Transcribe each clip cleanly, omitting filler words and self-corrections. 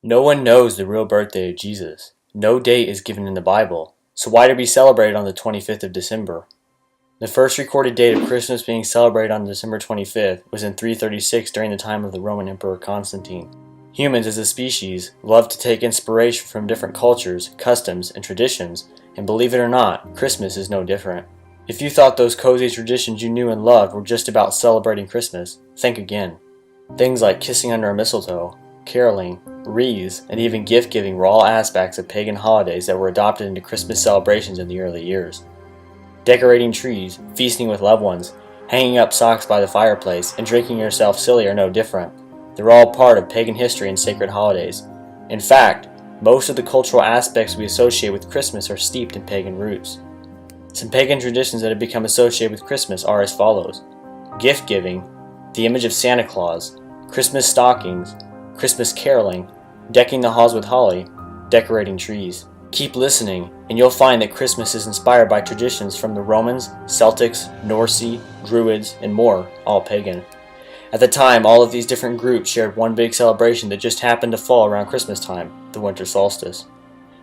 No one knows the real birthday of Jesus. No date is given in the Bible, so why did we celebrate on the 25th of December? The first recorded date of Christmas being celebrated on December 25th was in 336 during the time of the Roman Emperor Constantine. Humans as a species love to take inspiration from different cultures, customs, and traditions, and believe it or not, Christmas is no different. If you thought those cozy traditions you knew and loved were just about celebrating Christmas, think again. Things like kissing under a mistletoe, caroling, wreaths, and even gift-giving were all aspects of pagan holidays that were adopted into Christmas celebrations in the early years. Decorating trees, feasting with loved ones, hanging up socks by the fireplace, and drinking yourself silly are no different. They're all part of pagan history and sacred holidays. In fact, most of the cultural aspects we associate with Christmas are steeped in pagan roots. Some pagan traditions that have become associated with Christmas are as follows: gift-giving, the image of Santa Claus, Christmas stockings, Christmas caroling, decking the halls with holly, decorating trees. Keep listening, and you'll find that Christmas is inspired by traditions from the Romans, Celtics, Norse, Druids, and more, all pagan. At the time, all of these different groups shared one big celebration that just happened to fall around Christmas time, the winter solstice.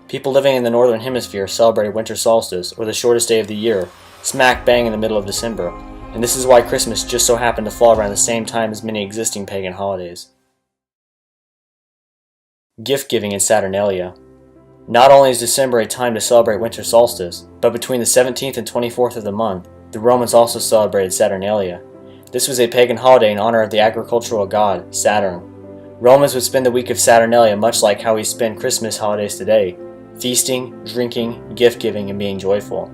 People living in the northern hemisphere celebrated winter solstice, or the shortest day of the year, smack bang in the middle of December, and this is why Christmas just so happened to fall around the same time as many existing pagan holidays. Gift-giving and Saturnalia. Not only is December a time to celebrate winter solstice, but between the 17th and 24th of the month, the Romans also celebrated Saturnalia. This was a pagan holiday in honor of the agricultural god, Saturn. Romans would spend the week of Saturnalia much like how we spend Christmas holidays today, feasting, drinking, gift-giving, and being joyful.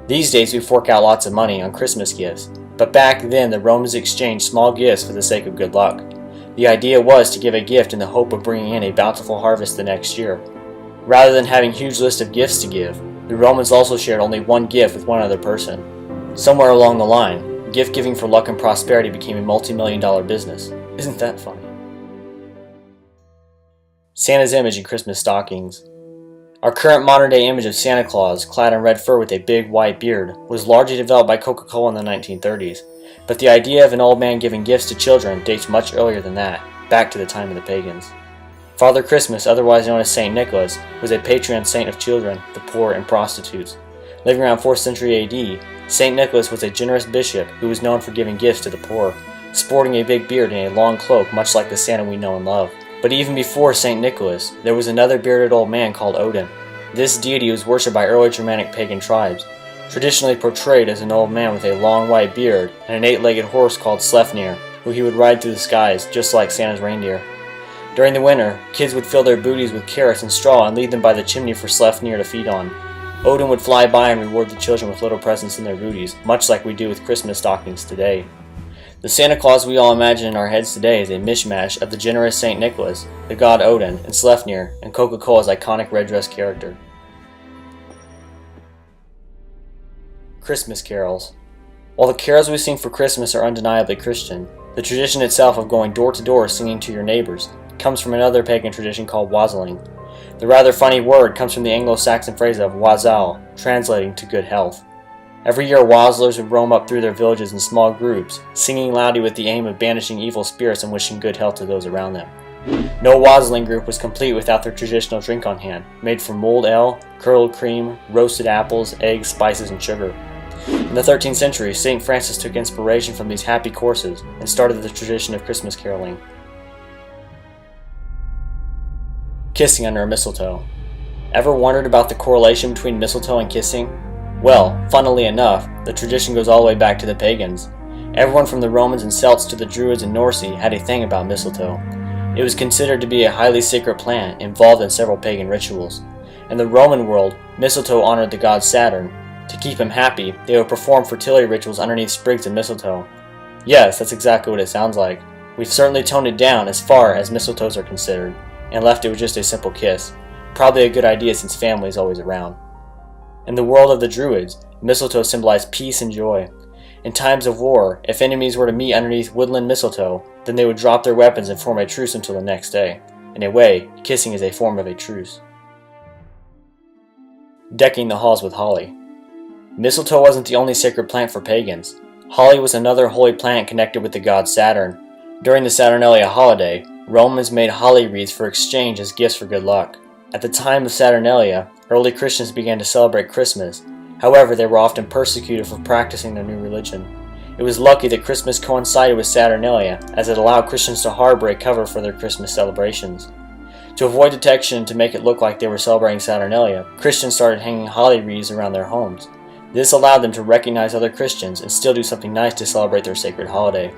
These days we fork out lots of money on Christmas gifts, but back then the Romans exchanged small gifts for the sake of good luck. The idea was to give a gift in the hope of bringing in a bountiful harvest the next year. Rather than having a huge list of gifts to give, the Romans also shared only one gift with one other person. Somewhere along the line, gift-giving for luck and prosperity became a multi-million-dollar business. Isn't that funny? Santa's image in Christmas stockings. Our current modern-day image of Santa Claus, clad in red fur with a big white beard, was largely developed by Coca-Cola in the 1930s, but the idea of an old man giving gifts to children dates much earlier than that, back to the time of the pagans. Father Christmas, otherwise known as Saint Nicholas, was a patron saint of children, the poor, and prostitutes. Living around 4th century AD, Saint Nicholas was a generous bishop who was known for giving gifts to the poor, sporting a big beard and a long cloak much like the Santa we know and love. But even before Saint Nicholas, there was another bearded old man called Odin. This deity was worshipped by early Germanic pagan tribes, traditionally portrayed as an old man with a long white beard and an 8-legged horse called Sleipnir, who he would ride through the skies just like Santa's reindeer. During the winter, kids would fill their booties with carrots and straw and leave them by the chimney for Sleipnir to feed on. Odin would fly by and reward the children with little presents in their booties, much like we do with Christmas stockings today. The Santa Claus we all imagine in our heads today is a mishmash of the generous Saint Nicholas, the god Odin, and Sleipnir, and Coca-Cola's iconic red dress character. Christmas carols. While the carols we sing for Christmas are undeniably Christian, the tradition itself of going door to door singing to your neighbors comes from another pagan tradition called wassailing. The rather funny word comes from the Anglo-Saxon phrase of wassail, translating to good health. Every year, wassailers would roam up through their villages in small groups, singing loudly with the aim of banishing evil spirits and wishing good health to those around them. No wassailing group was complete without their traditional drink on hand, made from mulled ale, curdled cream, roasted apples, eggs, spices, and sugar. In the 13th century, St. Francis took inspiration from these happy courses and started the tradition of Christmas caroling. Kissing under a mistletoe. Ever wondered about the correlation between mistletoe and kissing? Well, funnily enough, the tradition goes all the way back to the pagans. Everyone from the Romans and Celts to the Druids and Norse had a thing about mistletoe. It was considered to be a highly sacred plant involved in several pagan rituals. In the Roman world, mistletoe honored the god Saturn. To keep him happy, they would perform fertility rituals underneath sprigs of mistletoe. Yes, that's exactly what it sounds like. We've certainly toned it down as far as mistletoes are considered, and left it with just a simple kiss. Probably a good idea since family is always around. In the world of the Druids, mistletoe symbolized peace and joy. In times of war, if enemies were to meet underneath woodland mistletoe, then they would drop their weapons and form a truce until the next day. In a way, kissing is a form of a truce. Decking the halls with holly. Mistletoe wasn't the only sacred plant for pagans. Holly was another holy plant connected with the god Saturn. During the Saturnalia holiday, Romans made holly wreaths for exchange as gifts for good luck. At the time of Saturnalia, early Christians began to celebrate Christmas. However, they were often persecuted for practicing their new religion. It was lucky that Christmas coincided with Saturnalia, as it allowed Christians to harbor a cover for their Christmas celebrations. To avoid detection and to make it look like they were celebrating Saturnalia, Christians started hanging holly wreaths around their homes. This allowed them to recognize other Christians and still do something nice to celebrate their sacred holiday.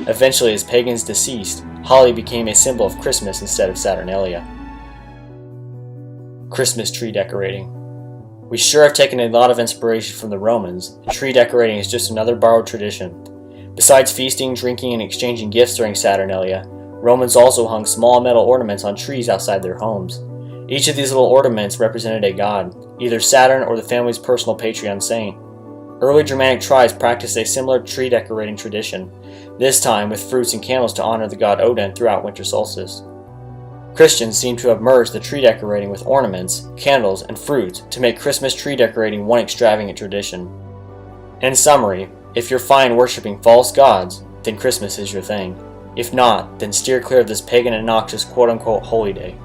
Eventually, as pagans deceased, holly became a symbol of Christmas instead of Saturnalia. Christmas tree decorating. We sure have taken a lot of inspiration from the Romans, and tree decorating is just another borrowed tradition. Besides feasting, drinking, and exchanging gifts during Saturnalia, Romans also hung small metal ornaments on trees outside their homes. Each of these little ornaments represented a god, either Saturn or the family's personal patron saint. Early Germanic tribes practiced a similar tree decorating tradition, this time with fruits and candles to honor the god Odin throughout winter solstice. Christians seem to have merged the tree decorating with ornaments, candles, and fruit to make Christmas tree decorating one extravagant tradition. In summary, if you're fine worshiping false gods, then Christmas is your thing. If not, then steer clear of this pagan and noxious quote-unquote holy day.